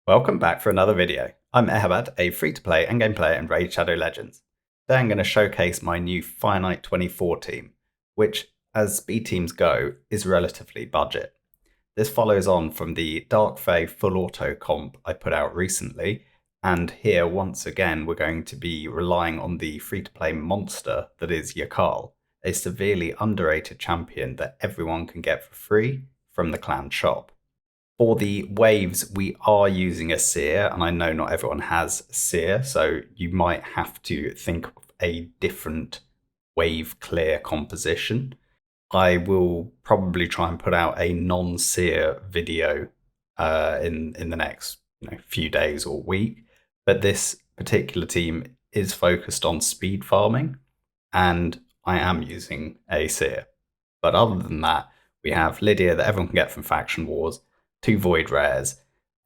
Welcome back for another video. I'm Eharbad, a free-to-play endgame player in Raid Shadow Legends. Today I'm going to showcase my new Finite 24 team, which, as speed teams go, is relatively budget. This follows on from the Dark Fae full auto comp I put out recently, and here once again we're going to be relying on the free-to-play monster that is Yakarl, a severely underrated champion that everyone can get for free from the clan shop. For the waves, we are using a Seer, and I know not everyone has Seer, so you might have to think of a different wave clear composition. I will probably try and put out a non-Seer video in the next few days or week, but this particular team is focused on speed farming, and I am using a Seer. But other than that, we have Lydia that everyone can get from Faction Wars, 2 Void Rares,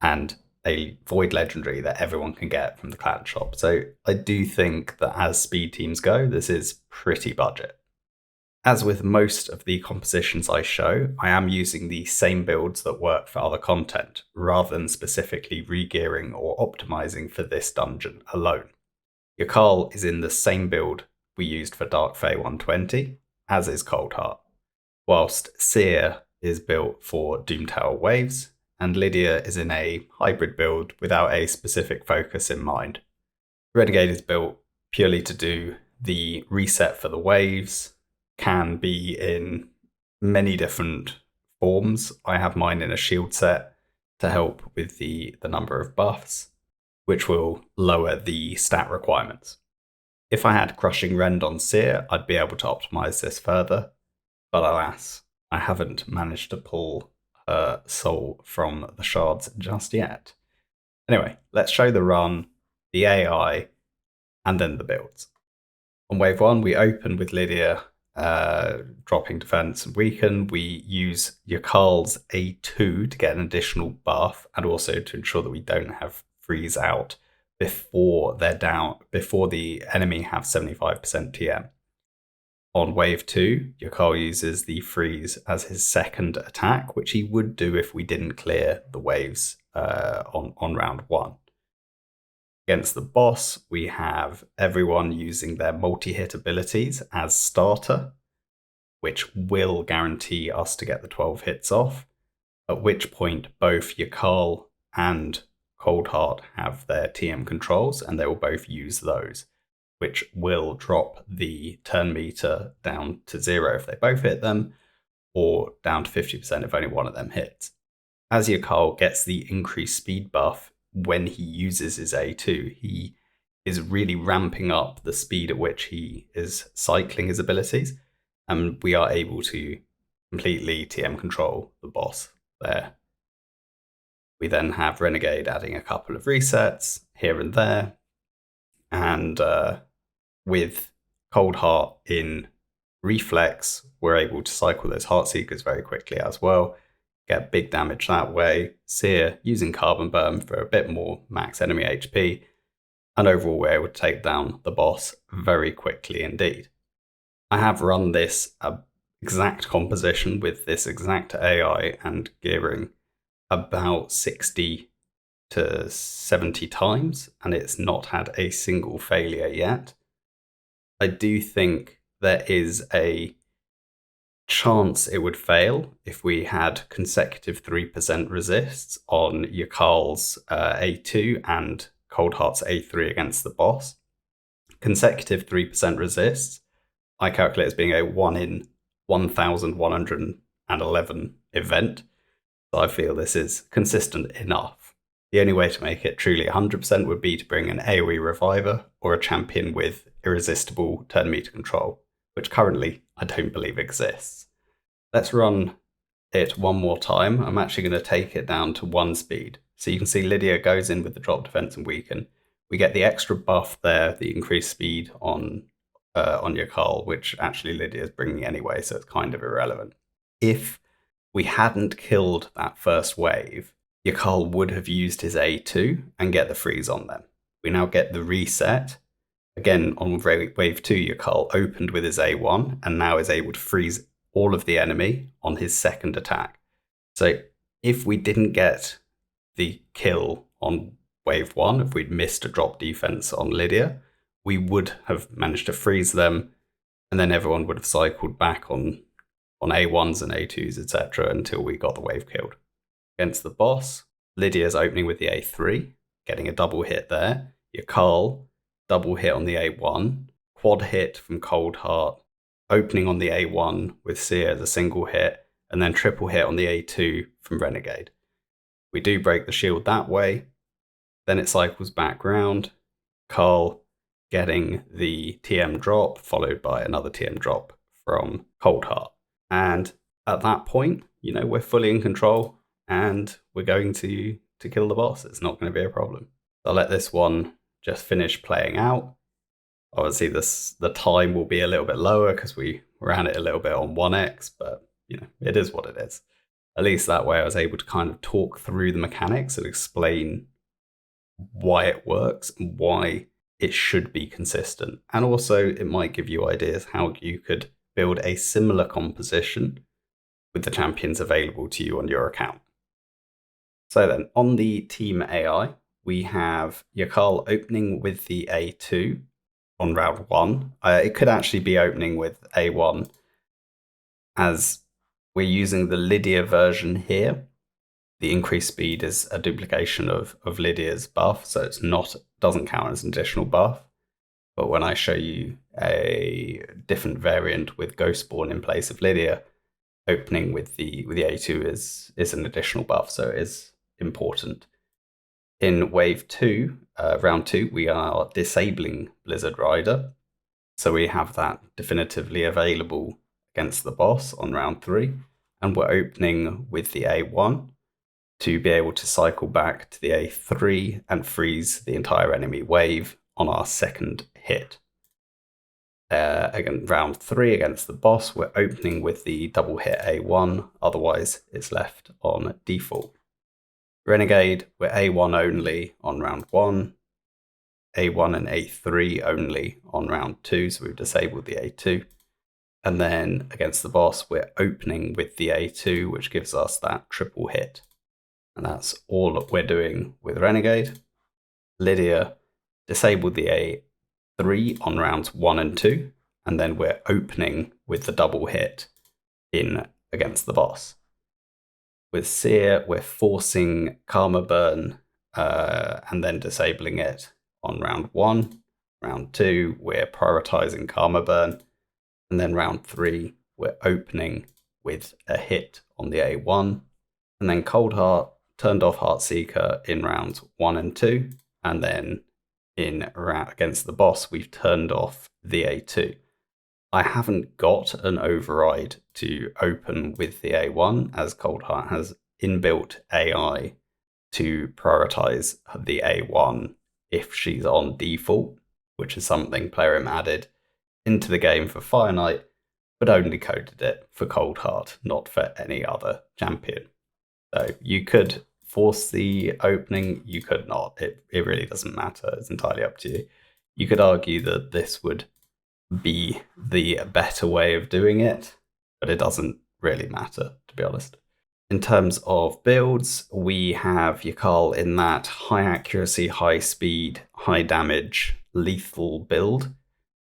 and a Void Legendary that everyone can get from the clan shop. So I do think that as speed teams go, this is pretty budget. As with most of the compositions I show, I am using the same builds that work for other content, rather than specifically regearing or optimizing for this dungeon alone. Yakarl is in the same build we used for Dark Fae 120, as is Coldheart, whilst Seer is built for Doom Tower waves, and Lydia is in a hybrid build without a specific focus in mind. Renegade is built purely to do the reset for the waves, can be in many different forms. I have mine in a shield set to help with the number of buffs, which will lower the stat requirements. If I had Crushing Rend on Seer, I'd be able to optimize this further, but alas, I haven't managed to pull her soul from the shards just yet. Anyway, let's show the run, the AI, and then the builds. On wave 1, we open with Lydia dropping defense and weaken. We use Yakarl's A2 to get an additional buff, and also to ensure that we don't have freeze out before they're down, before the enemy have 75% TM. On wave 2, Yakarl uses the freeze as his second attack, which he would do if we didn't clear the waves on round 1. Against the boss, we have everyone using their multi-hit abilities as starter, which will guarantee us to get the 12 hits off, at which point both Yakarl and Coldheart have their TM controls, and they will both use those, which will drop the turn meter down to 0 if they both hit them, or down to 50% if only one of them hits. As Yakarl gets the increased speed buff when he uses his A2, he is really ramping up the speed at which he is cycling his abilities, and we are able to completely TM control the boss there. We then have Renegade adding a couple of resets here and there, and with Coldheart in reflex, we're able to cycle those Heartseekers very quickly as well, get big damage that way. Seer using Carbon Burn for a bit more max enemy HP, and overall we're able to take down the boss very quickly indeed. I have run this exact composition with this exact AI and gearing about 60 to 70 times, and it's not had a single failure yet. I do think there is a chance it would fail if we had consecutive 3% resists on Yakarl's A2 and Coldheart's A3 against the boss. Consecutive 3% resists, I calculate as being a 1 in 1,111 event, so I feel this is consistent enough. The only way to make it truly 100% would be to bring an AoE Reviver or a champion with irresistible turn meter control, which currently I don't believe exists. Let's run it one more time. I'm actually going to take it down to 1 speed. So you can see Lydia goes in with the drop defense and weaken. We get the extra buff there, the increased speed on Yakarl, which actually Lydia is bringing anyway, so it's kind of irrelevant. If we hadn't killed that first wave, Yakarl would have used his A2 and get the freeze on them. We now get the reset. Again, on wave 2, Yakarl opened with his A1 and now is able to freeze all of the enemy on his second attack. So if we didn't get the kill on wave 1, if we'd missed a drop defense on Lydia, we would have managed to freeze them, and then everyone would have cycled back on A1s and A2s, etc., until we got the wave killed. Against the boss, Lydia's opening with the A3, getting a double hit there. Yakarl, double hit on the A1, quad hit from Cold Heart, opening on the A1 with Seer as a single hit, and then triple hit on the A2 from Renegade. We do break the shield that way, then it cycles back round, Carl getting the TM drop, followed by another TM drop from Cold Heart. And at that point, we're fully in control, and we're going to kill the boss. It's not going to be a problem. I'll let this one just finish playing out. Obviously, the time will be a little bit lower because we ran it a little bit on 1x, but it is what it is. At least that way I was able to kind of talk through the mechanics and explain why it works and why it should be consistent. And also it might give you ideas how you could build a similar composition with the champions available to you on your account. So then, on the team AI, we have Yakarl opening with the A2 on round 1. It could actually be opening with A1, as we're using the Lydia version here. The increased speed is a duplication of Lydia's buff, so it's doesn't count as an additional buff. But when I show you a different variant with Ghostborn in place of Lydia, opening with the A2 is an additional buff, so it is important. In wave 2, round 2, we are disabling Blizzard Rider, so we have that definitively available against the boss on round 3, and we're opening with the A1 to be able to cycle back to the A3 and freeze the entire enemy wave on our second hit. Again, round 3 against the boss, we're opening with the double hit A1, otherwise it's left on default. Renegade, we're A1 only on round 1, A1 and A3 only on round 2, so we've disabled the A2. And then against the boss, we're opening with the A2, which gives us that triple hit. And that's all that we're doing with Renegade. Lydia disabled the A3 on rounds 1 and 2, and then we're opening with the double hit in against the boss. With Seer, we're forcing Karma Burn and then disabling it on round 1. Round 2, we're prioritizing Karma Burn. And then round 3, we're opening with a hit on the A1. And then Cold Heart turned off Heartseeker in rounds 1 and 2. And then against the boss, we've turned off the A2. I haven't got an override to open with the A1, as Cold Heart has inbuilt AI to prioritize the A1 if she's on default, which is something Plarium added into the game for Fire Knight, but only coded it for Cold Heart, not for any other champion. So you could force the opening, you could not. It really doesn't matter. It's entirely up to you. You could argue that this would be the better way of doing it, but it doesn't really matter, to be honest. In terms of builds, we have Yakarl in that high accuracy, high speed, high damage, lethal build.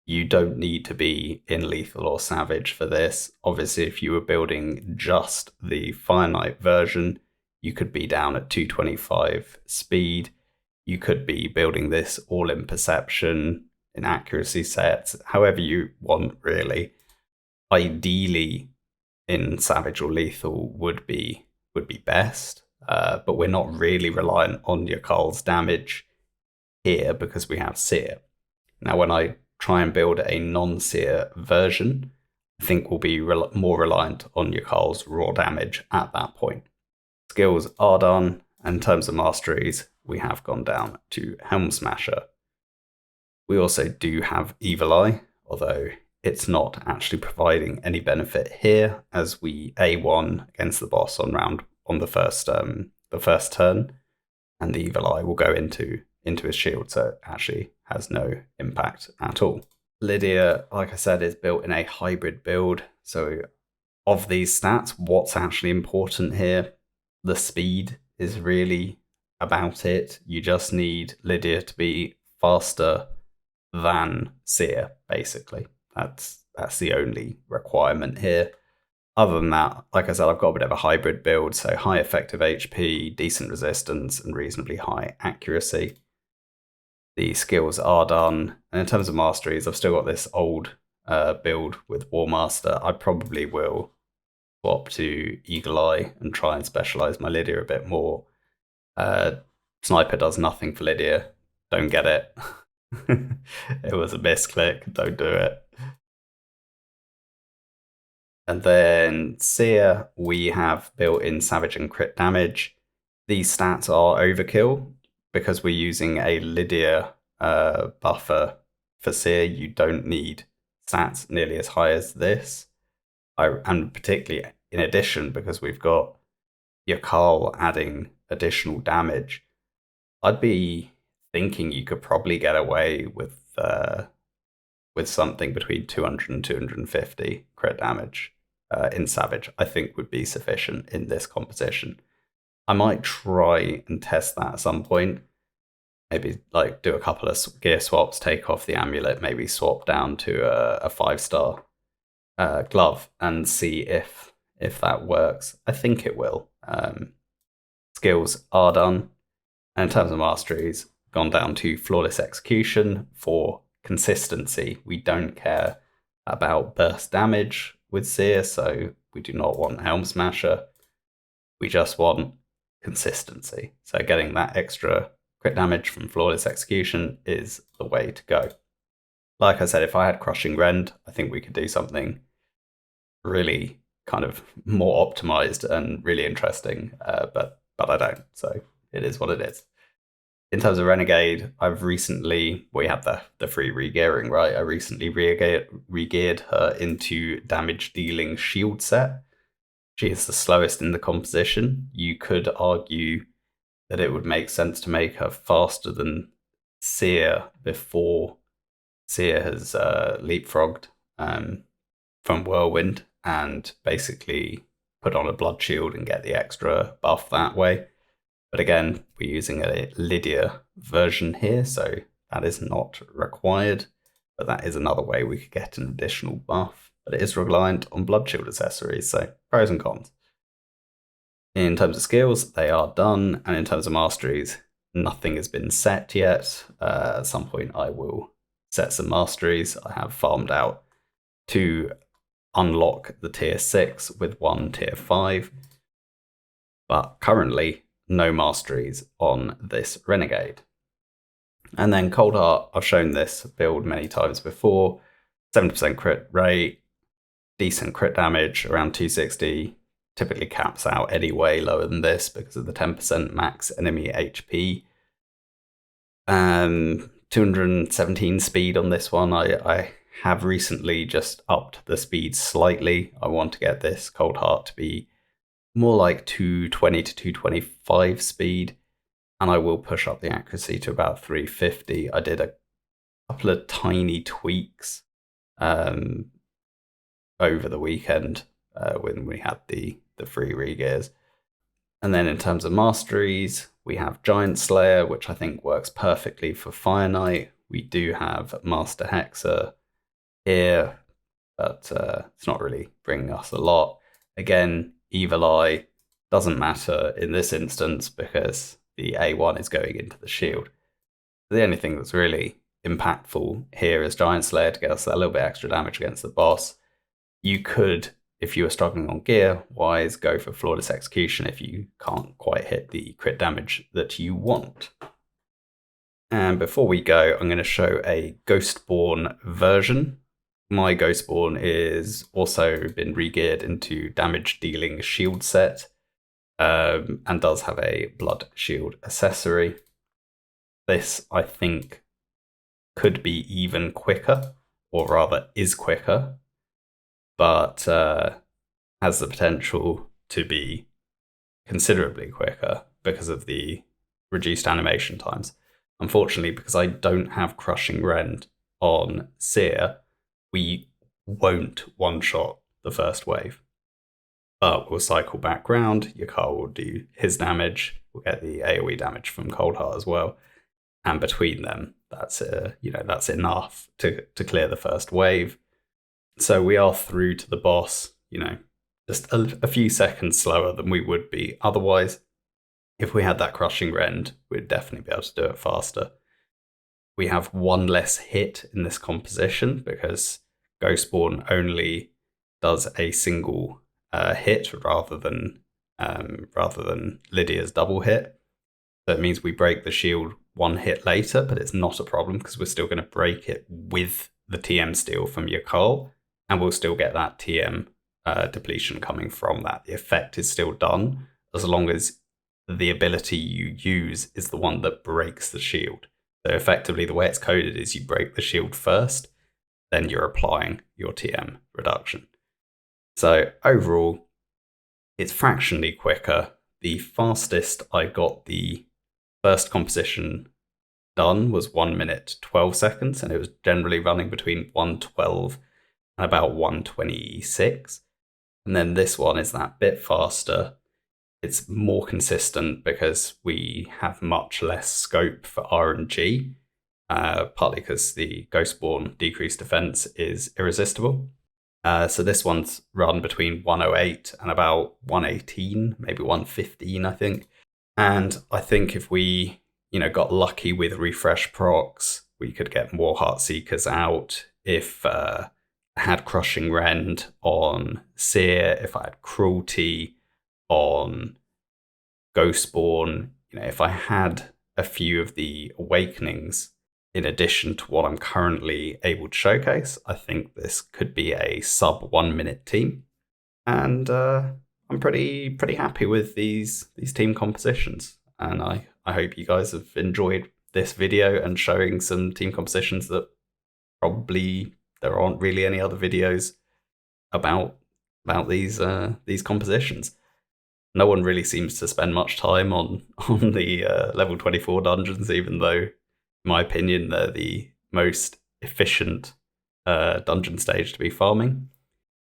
You don't need to be in lethal or savage for this. Obviously, if you were building just the Fire Knight version, you could be down at 225 speed. You could be building this all in perception, in accuracy sets, however you want, really. Ideally, in savage or lethal would be best, but we're not really reliant on Yakarl's damage here because we have Seer. Now, when I try and build a non-Seer version, I think we'll be more reliant on Yakarl's raw damage at that point. Skills are done, and in terms of masteries, we have gone down to Helm Smasher. We also do have Evil Eye, although it's not actually providing any benefit here, as we A1 against the boss on the first turn, and the Evil Eye will go into his shield, so it actually has no impact at all. Lydia, like I said, is built in a hybrid build, so of these stats, what's actually important here? The speed is really about it. You just need Lydia to be faster than Seer, basically. That's the only requirement here. Other than that, like I said, I've got a bit of a hybrid build, so high effective HP, decent resistance, and reasonably high accuracy. The skills are done. And in terms of masteries, I've still got this old build with War Master. I probably will swap to Eagle Eye and try and specialize my Lydia a bit more. Sniper does nothing for Lydia. Don't get it. It was a misclick. Don't do it. And then Seer, we have built in Savage and crit damage. These stats are overkill because we're using a Lydia buffer for Seer. You don't need stats nearly as high as this. And particularly in addition, because we've got Yakarl adding additional damage, I'd be thinking you could probably get away with something between 200 and 250 crit damage in Savage. I think would be sufficient in this composition. I might try and test that at some point. Maybe like do a couple of gear swaps, take off the amulet, maybe swap down to a 5-star glove and see if that works. I think it will. Skills are done. And in terms of masteries, gone down to flawless execution for consistency. We don't care about burst damage with Seer, so we do not want Helm Smasher. We just want consistency. So getting that extra crit damage from flawless execution is the way to go. Like I said, if I had Crushing Rend, I think we could do something really kind of more optimized and really interesting, but I don't. So it is what it is. In terms of Renegade, we had the free regearing, right? I recently regeared her into damage dealing shield set. She is the slowest in the composition. You could argue that it would make sense to make her faster than Seer before Seer has leapfrogged from Whirlwind and basically put on a blood shield and get the extra buff that way. But again, we're using a Lydia version here, so that is not required. But that is another way we could get an additional buff. But it is reliant on blood shield accessories, so pros and cons. In terms of skills, they are done. And in terms of masteries, nothing has been set yet. At some point, I will set some masteries. I have farmed out to unlock the tier 6 with one tier 5. But currently, no masteries on this Renegade. And then Cold Heart, I've shown this build many times before. 70% crit rate, decent crit damage, around 260. Typically caps out anyway lower than this because of the 10% max enemy HP. 217 speed on this one. I have recently just upped the speed slightly. I want to get this Cold Heart to be more like 220 to 225 speed, and I will push up the accuracy to about 350. I did a couple of tiny tweaks over the weekend when we had the free regears. And then in terms of masteries, we have Giant Slayer, which I think works perfectly for Fire Knight. We do have Master Hexer here, but it's not really bringing us a lot. Again, Evil Eye doesn't matter in this instance because the A1 is going into the shield. The only thing that's really impactful here is Giant Slayer to get us a little bit extra damage against the boss. You could, if you were struggling on gear-wise, go for Flawless Execution if you can't quite hit the crit damage that you want. And before we go, I'm going to show a Ghostborn version. My Ghostborn is also been regeared into damage dealing shield set and does have a blood shield accessory. This, I think, could be even quicker, or rather is quicker, but has the potential to be considerably quicker because of the reduced animation times. Unfortunately, because I don't have Crushing Rend on Seer, we won't one-shot the first wave. But we'll cycle back round, Yakarl will do his damage, we'll get the AoE damage from Cold Heart as well. And between them, that's that's enough to clear the first wave. So we are through to the boss, just a few seconds slower than we would be otherwise. If we had that crushing rend, we'd definitely be able to do it faster. We have one less hit in this composition because Ghostborn only does a single hit rather than Lydia's double hit. So it means we break the shield one hit later, but it's not a problem because we're still going to break it with the TM steal from Yakarl, and we'll still get that TM depletion coming from that. The effect is still done as long as the ability you use is the one that breaks the shield. So effectively, the way it's coded is you break the shield first, then you're applying your TM reduction. So overall, it's fractionally quicker. The fastest I got the first composition done was 1 minute 12 seconds, and it was generally running between 112 and about 126. And then this one is that bit faster. It's more consistent because we have much less scope for RNG, partly because the Ghostborn decreased defense is irresistible. So this one's run between 108 and about 118, maybe 115, I think. And I think if we, got lucky with refresh procs, we could get more Heartseekers out. If I had Crushing Rend on Seer, if I had Cruelty on Ghostborn, if I had a few of the Awakenings in addition to what I'm currently able to showcase, I think this could be a sub 1 minute team. And I'm pretty happy with these team compositions. And I hope you guys have enjoyed this video and showing some team compositions that probably there aren't really any other videos about these compositions. No one really seems to spend much time on the level 24 dungeons, even though, in my opinion, they're the most efficient dungeon stage to be farming.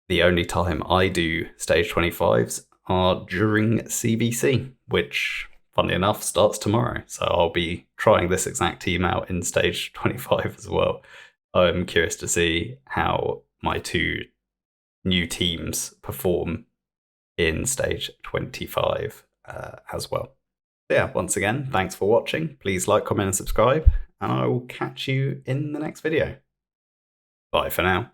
The only time I do stage 25s are during CBC, which, funnily enough, starts tomorrow. So I'll be trying this exact team out in stage 25 as well. I'm curious to see how my two new teams perform in stage 25 as well. So yeah, once again, thanks for watching. Please like, comment, and subscribe, and I will catch you in the next video. Bye for now.